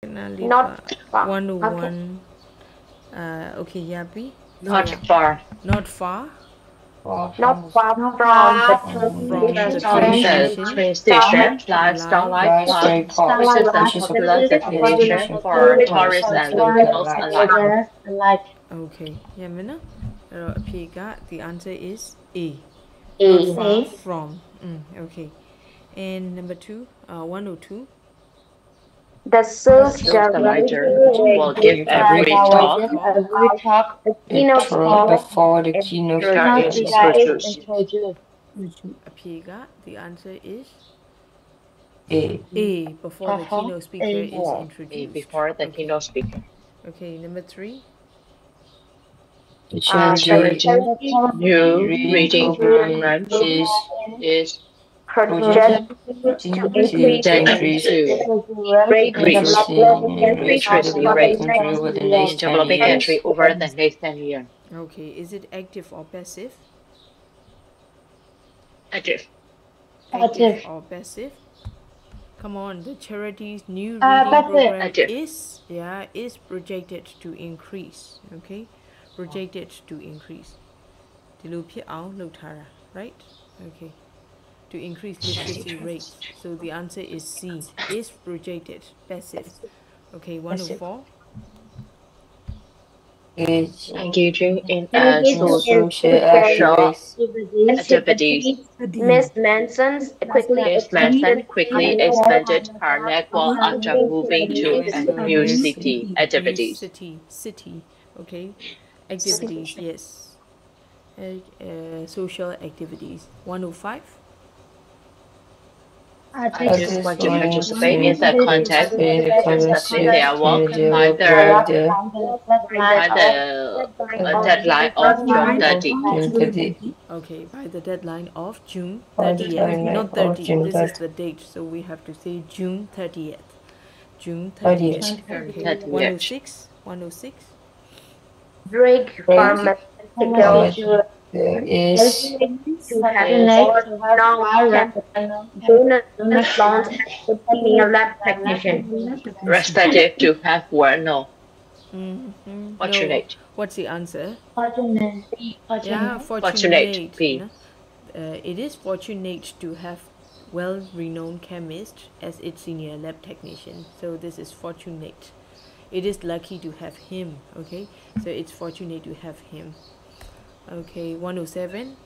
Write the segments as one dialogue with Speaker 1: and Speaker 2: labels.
Speaker 1: Not far.
Speaker 2: 101. Okay, Yapi.
Speaker 3: Not far.
Speaker 2: Not far
Speaker 1: Not far from the
Speaker 2: from
Speaker 1: train
Speaker 2: the
Speaker 3: From
Speaker 2: train
Speaker 1: station.
Speaker 3: the
Speaker 2: station.
Speaker 3: train station, Starlight
Speaker 2: Starlight
Speaker 3: Park is a popular destination for tourists and locals alike.
Speaker 2: Okay, Yamina. Piga, the answer is A. Not
Speaker 1: A.
Speaker 2: far from. Okay. And number 2, 102.
Speaker 1: The
Speaker 3: The
Speaker 1: sales
Speaker 3: sales
Speaker 1: director
Speaker 3: director
Speaker 1: will
Speaker 3: will give
Speaker 1: give
Speaker 3: a
Speaker 1: a
Speaker 3: brief
Speaker 1: talk
Speaker 3: talk
Speaker 1: about the keynote
Speaker 4: before the keynote
Speaker 3: after
Speaker 1: speaker
Speaker 3: it's introduced.
Speaker 2: Piga, the answer is
Speaker 4: A.
Speaker 2: A. Before the keynote speaker is introduced.
Speaker 3: Before the
Speaker 2: Okay.
Speaker 3: keynote speaker.
Speaker 2: Okay, number 3.
Speaker 4: The
Speaker 3: The new reading program is
Speaker 1: projected to increase
Speaker 3: projected to increase literacy rate in developing country over the next 10 years.
Speaker 2: Okay, is it active or passive?
Speaker 3: Active.
Speaker 2: Active or passive? Come on, the charity's new reading program
Speaker 3: Active.
Speaker 2: is projected to increase. Okay, projected to increase. ဒီလိုဖြစ်အောင်လုပ်ထားတာ right? Okay, to increase literacy rates. So the answer is C. Is projected passive. Okay, 104.
Speaker 3: Engaging in
Speaker 4: social
Speaker 3: activities.
Speaker 1: Miss Manson's quickly
Speaker 3: Miss Manson quickly expanded her network after moving to a new city. Activities.
Speaker 2: City. Okay, activities. Yes. Social activities. 105.
Speaker 3: Artists want to participate in the context discussing their work by the deadline of June 30.
Speaker 2: Okay, by the deadline of June 30th. Not 30. This is the date, so we have to say June 30th. June 30th. Okay. 106. 106.
Speaker 1: break pharmaceutical
Speaker 4: is
Speaker 1: to have now bonus loans as senior lab technician.
Speaker 3: Respective to have were no.
Speaker 2: No.
Speaker 3: Fortunate.
Speaker 2: What's the answer? Yeah,
Speaker 3: Fortunate. B.
Speaker 2: It is fortunate to have well-renowned chemist as its senior lab technician. So this is fortunate. It is lucky to have him. Okay, so it's fortunate to have him. Okay, 107.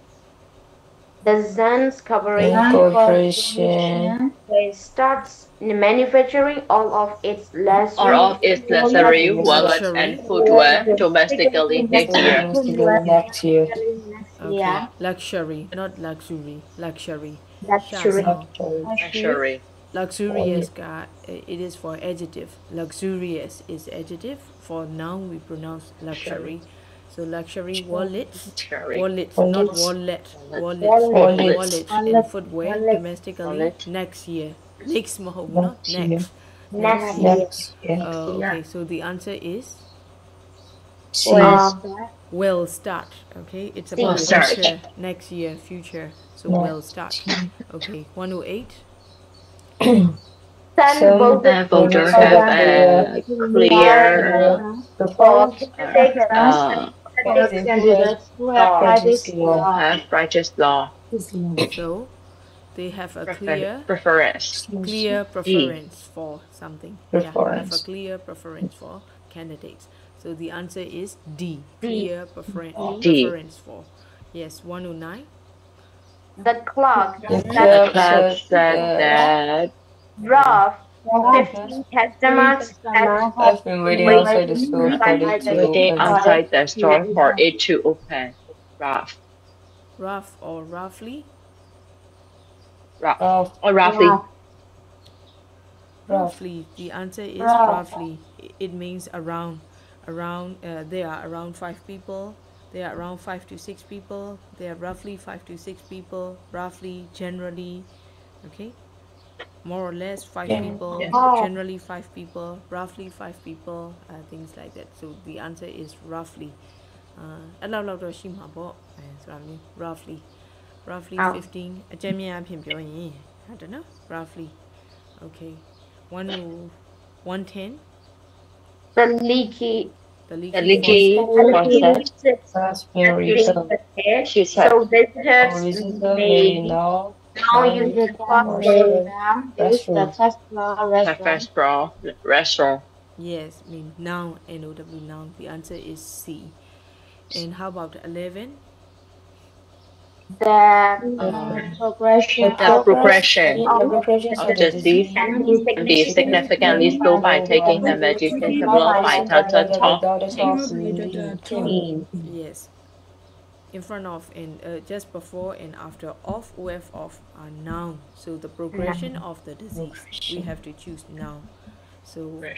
Speaker 1: The Zen's corporation starts manufacturing all of its
Speaker 3: luxury wallets and footwear domestically next year.
Speaker 2: Okay, luxury, not luxury. Luxury.
Speaker 3: Luxury.
Speaker 2: Luxurious, it is for adjective. Luxurious is adjective. For noun, we pronounce luxury. So luxury wallets, not wallet, wallet and footwear domestically next year. Next month, not next.
Speaker 1: next year.
Speaker 2: Okay, so the answer is will start. Okay, it's about future, next year, future. So will start. Okay, 108.
Speaker 1: Some
Speaker 3: Voters have a clear have righteous law.
Speaker 2: So they have a clear
Speaker 3: preference
Speaker 2: for something. Have a clear preference for candidates. So the answer is D. Clear preference for. Yes, 109.
Speaker 1: the clock
Speaker 3: said that
Speaker 1: rough 15 customers
Speaker 4: I've been waiting outside the store for it to open.
Speaker 3: outside the store for it to open.
Speaker 2: Rough or roughly? Roughly. The answer is roughly. It means around. There are around 5 people. There are around 5 to 6 people. There are roughly 5 to 6 people. Roughly, generally. Okay. More or less 5 people. Generally 5 people. Roughly 5 people. Things like that. So the answer is roughly. Roughly 15. I don't know. Roughly. Okay. 110,
Speaker 1: The leaky
Speaker 2: the
Speaker 3: The
Speaker 2: leaky
Speaker 3: leaky
Speaker 2: faucet.
Speaker 3: faucet
Speaker 1: has
Speaker 4: Been
Speaker 1: been
Speaker 4: returned.
Speaker 1: repaired,
Speaker 3: she said.
Speaker 1: so
Speaker 4: Our
Speaker 1: visitors
Speaker 4: visitor may
Speaker 1: may now
Speaker 4: now
Speaker 1: use
Speaker 4: use
Speaker 1: the
Speaker 4: the restroom.
Speaker 3: The first floor restaurant.
Speaker 2: Yes, mean noun, N-O-W, noun. The answer is C. And how about 11?
Speaker 1: the
Speaker 3: The
Speaker 1: progression
Speaker 3: progression
Speaker 4: The
Speaker 1: of
Speaker 4: progression
Speaker 3: of
Speaker 4: of the
Speaker 3: disease
Speaker 4: disease
Speaker 1: can be
Speaker 3: can be significantly
Speaker 4: significantly
Speaker 3: slowed by
Speaker 4: slowed
Speaker 3: taking
Speaker 4: by
Speaker 3: the
Speaker 4: taking
Speaker 3: medication
Speaker 4: the
Speaker 3: developed by
Speaker 4: medicine
Speaker 3: Dr.
Speaker 4: developed by
Speaker 3: Top
Speaker 4: Dr.
Speaker 3: Ting.
Speaker 4: Top Ting.
Speaker 2: Yes. In front of and just before and after of, of are noun. So the progression of the disease, we have to choose noun. So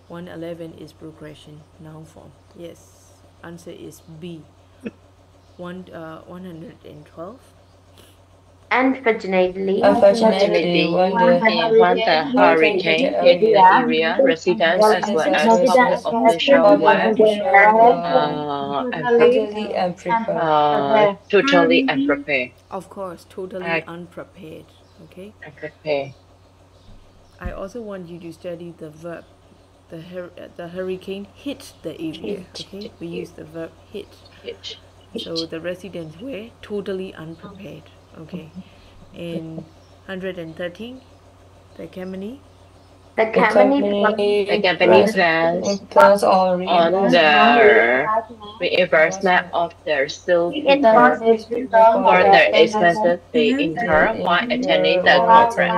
Speaker 2: 111 is progression, noun form. Yes. Answer is B. 112.
Speaker 1: unfortunately
Speaker 4: Unfortunately,
Speaker 3: When the
Speaker 4: hurricane hit the
Speaker 3: hurricane hit the
Speaker 4: area,
Speaker 3: area, residents as
Speaker 4: residents
Speaker 3: well
Speaker 4: as
Speaker 3: as
Speaker 4: well
Speaker 3: public
Speaker 4: as
Speaker 3: officials
Speaker 4: public
Speaker 3: were
Speaker 4: officials were totally
Speaker 3: unprepared.
Speaker 4: unprepared.
Speaker 3: Totally unprepared.
Speaker 2: Of course, totally
Speaker 3: Uh,
Speaker 2: unprepared. Okay.
Speaker 3: Unprepared.
Speaker 2: I also want you to study the verb. The hurricane hit the area. Okay. We use the verb hit. So the residents were totally unprepared. Okay. And 113, the company.
Speaker 1: the
Speaker 4: The
Speaker 1: company
Speaker 3: The
Speaker 4: company
Speaker 3: company plans
Speaker 4: plans on
Speaker 3: on the reimbursement of their sales people for the expenses they incur while attending the conference.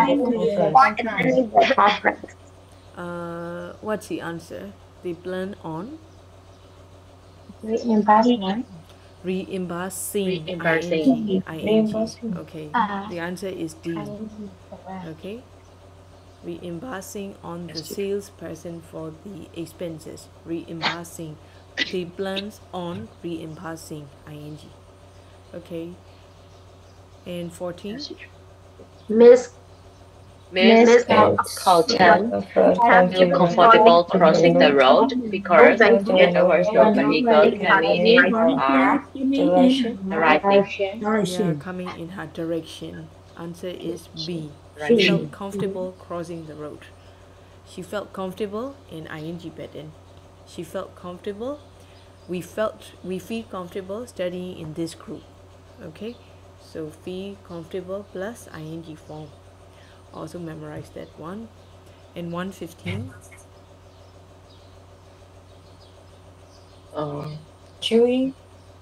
Speaker 1: attending the conference.
Speaker 2: What's the answer? They plan on reimbursing,
Speaker 3: Reimbursing.
Speaker 2: ing. Okay. The answer is D. Okay. Reimbursing on the salesperson for the expenses. Reimbursing. They plans on reimbursing, ing. Okay. And 14.
Speaker 1: Miss
Speaker 3: Miss
Speaker 1: Miss
Speaker 3: Colton
Speaker 1: have
Speaker 3: feel comfortable crossing the road
Speaker 1: no
Speaker 3: because
Speaker 1: vehicle
Speaker 3: there was no vehicle coming in our direction.
Speaker 2: Yeah, coming in her direction. Answer is B. She
Speaker 3: Direction.
Speaker 2: felt comfortable crossing the road. She felt comfortable in ing pattern. She felt comfortable. We feel comfortable studying in this group. Okay, so feel comfortable plus ing form. Also memorize that one. And 115.
Speaker 4: during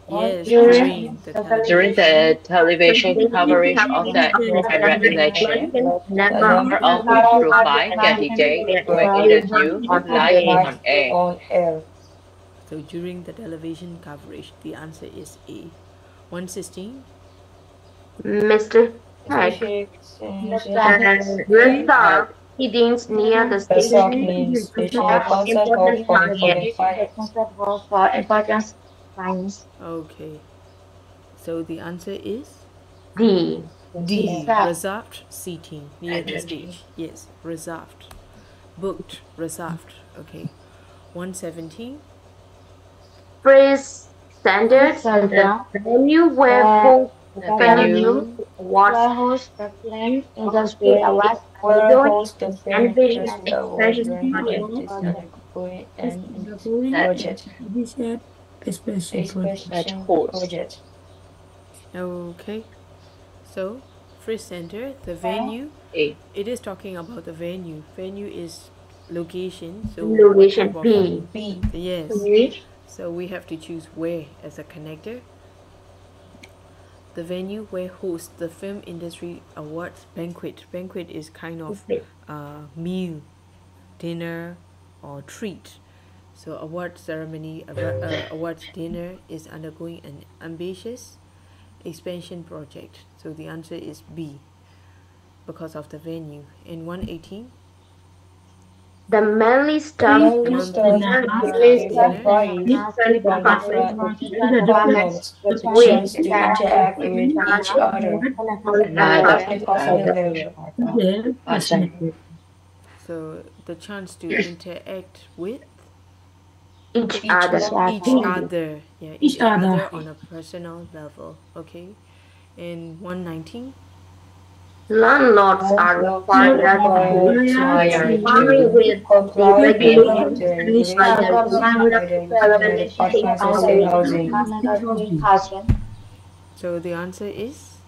Speaker 2: Yes, during the
Speaker 3: During
Speaker 2: television.
Speaker 3: the television coverage of the federal election, a number of high-profile candidates were interviewed live on air.
Speaker 4: on air.
Speaker 2: So during the television coverage, the answer is A. 116.
Speaker 1: Mr. Heck, the reserve headings near the
Speaker 4: Resort
Speaker 1: station
Speaker 4: means station. The
Speaker 1: for
Speaker 4: concert hall
Speaker 1: important
Speaker 4: for important
Speaker 1: signs.
Speaker 2: Okay, so the answer is
Speaker 1: D.
Speaker 2: D. Reserved seating near the stage. Yes, reserved. Booked, reserved. Okay. 117.
Speaker 1: Phrase standards, the venue where both
Speaker 3: The venue
Speaker 1: awards
Speaker 4: where host the film
Speaker 1: ambitious
Speaker 4: industry awards
Speaker 1: expression
Speaker 4: when
Speaker 1: project.
Speaker 4: it is undergoing an
Speaker 3: that
Speaker 4: project. Expression
Speaker 3: holds
Speaker 4: project.
Speaker 2: Okay. So, phrase center, the venue.
Speaker 3: a
Speaker 2: It is talking about the venue. Venue is location. So, what
Speaker 1: Location
Speaker 2: type of
Speaker 1: B.
Speaker 4: B.
Speaker 2: yes. So we have to choose where as a connector. The venue where hosts the film industry awards banquet. Banquet is kind of meal, dinner, or treat. So award ceremony, awards dinner is undergoing an ambitious expansion project. So the answer is B because of the venue. In 118,
Speaker 1: The manly staff
Speaker 2: monthly
Speaker 1: dinner
Speaker 2: dinner.
Speaker 1: different
Speaker 4: Different
Speaker 1: departments
Speaker 4: departments
Speaker 1: with
Speaker 4: chance to interact with each other
Speaker 3: another
Speaker 4: at a personal level.
Speaker 3: person.
Speaker 2: So the chance to interact with
Speaker 1: each
Speaker 4: Each
Speaker 1: other.
Speaker 2: each other. Yeah, each other on a personal level. Okay. And 119.
Speaker 1: Landlords are required to comply with the regulations established by the
Speaker 4: housing.
Speaker 2: So the answer is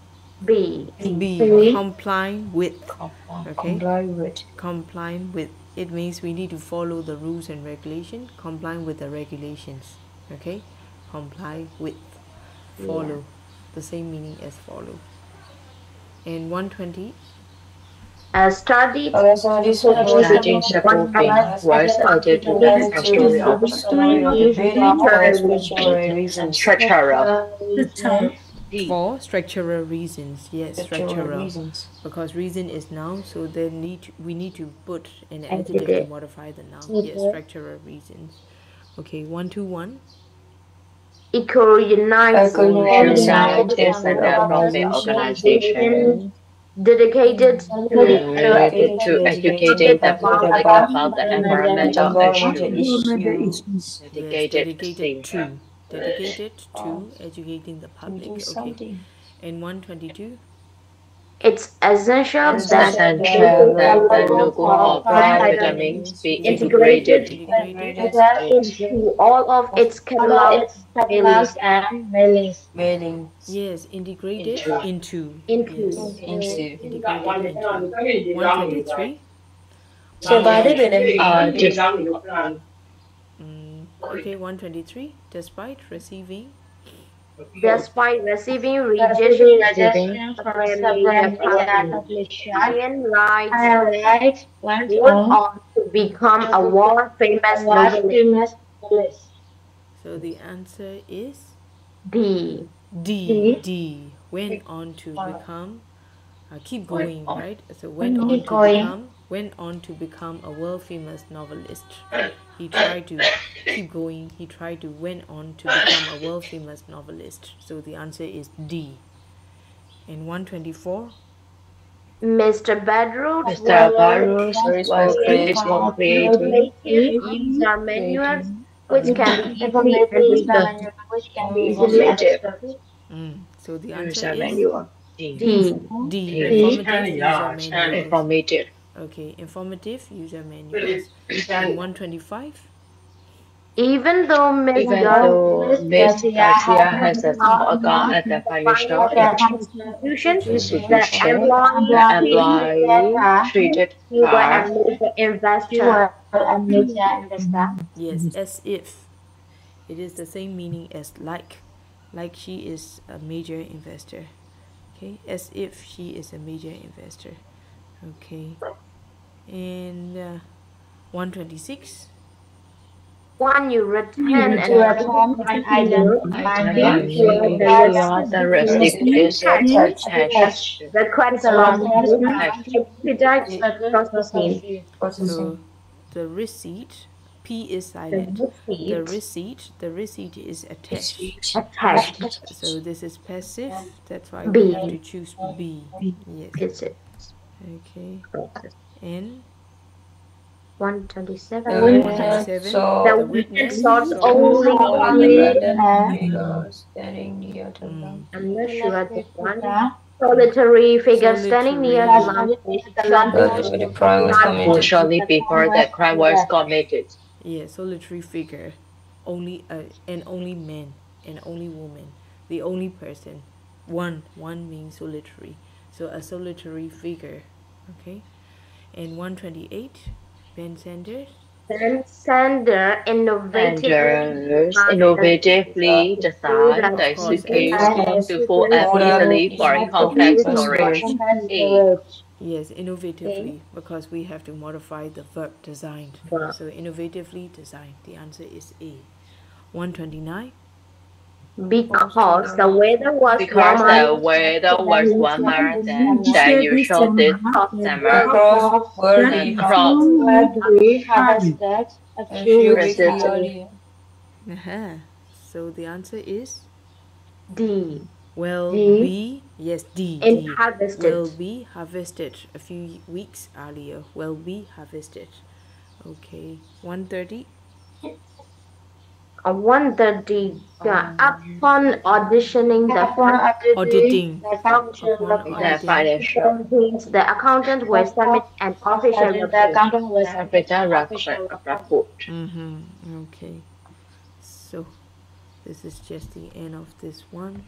Speaker 1: B.
Speaker 2: B. Complying with. Okay.
Speaker 4: Comply with.
Speaker 2: Complying with. It means we need to follow the rules and regulations. Complying with the regulations. Okay. Comply with. Follow. The same meaning as follow. And 120.
Speaker 1: Studied
Speaker 3: Studying supporting was added to the story of structural.
Speaker 2: For structural reasons. Yes, structural.
Speaker 4: reasons.
Speaker 2: Because reason is noun, so we need to put an adjective to modify the noun. Yes, structural reasons. Okay, 121.
Speaker 1: Unites
Speaker 3: United is an economic organization
Speaker 1: dedicated
Speaker 3: to educating the public about the environmental issues. Dedicated
Speaker 2: to. Dedicated to educating the public. Okay. And 122.
Speaker 1: It's essential
Speaker 3: It's
Speaker 1: that
Speaker 3: essential that the logo of vitamins be integrated
Speaker 1: into all of its catalogs and
Speaker 4: Mailing.
Speaker 2: Yes, integrated into.
Speaker 1: into.
Speaker 2: Yes,
Speaker 4: Into.
Speaker 2: integrated into. 123. Okay, 123.
Speaker 1: Despite receiving rejection from media publication, Wright went on to become a world-famous novelist.
Speaker 2: So the answer is
Speaker 1: D.
Speaker 2: D. Went on to become. Keep going, right? So went on to become a world-famous novelist. He tried to keep going. He tried to went on to become a world-famous novelist. So the answer is D. And 124.
Speaker 1: Mr. Barrows
Speaker 3: was creating
Speaker 1: user manuals which can be easily understood.
Speaker 3: informative.
Speaker 2: So the answer
Speaker 3: User
Speaker 2: is
Speaker 3: manual.
Speaker 2: D. Informative user manuals.
Speaker 3: Informative.
Speaker 2: Okay, informative user manuals. And 125.
Speaker 1: Even though Ms.
Speaker 3: Garcia has a small account at the financial
Speaker 1: institution,
Speaker 3: institution,
Speaker 1: the
Speaker 3: the employee treated her
Speaker 1: investor.
Speaker 2: Yes, as if. It is the same meaning as like. Like she is a major investor. Okay, as if she is a major investor. Okay, and 126.
Speaker 1: When you return an island,
Speaker 3: the recipient
Speaker 1: requests from expedite processing.
Speaker 2: So the receipt, P is silent. The receipt is attached. So this is passive. That's why we have to choose B. Yes. Okay. And
Speaker 1: 127.
Speaker 4: So
Speaker 1: The witness sought only I'm not sure at this one. Solitary figure standing near the lamp.
Speaker 3: Shortly before the crime was committed.
Speaker 2: Yeah, solitary figure. Only and only man and only woman. The only person. One means solitary. So a solitary figure. Okay. And 128. Ben Sanders.
Speaker 1: Sanders
Speaker 3: innovatively designed the suitcase to fold easily for compact storage.
Speaker 2: Yes, innovatively, because we have to modify the verb designed. So innovatively designed. The answer is A. 129.
Speaker 1: Because the weather was
Speaker 3: warmer than usual this summer.
Speaker 4: crops were
Speaker 3: The crops
Speaker 2: So the answer is
Speaker 1: D.
Speaker 2: Will be
Speaker 1: harvested.
Speaker 2: Will be harvested a few weeks earlier. Will be harvested. Okay. 130.
Speaker 1: 1:30. Upon auditioning
Speaker 2: Auditing. Upon
Speaker 3: The
Speaker 2: auditing.
Speaker 3: financial
Speaker 1: the accountant will submit an official report.
Speaker 3: report.
Speaker 2: Okay. So this is just the end of this one.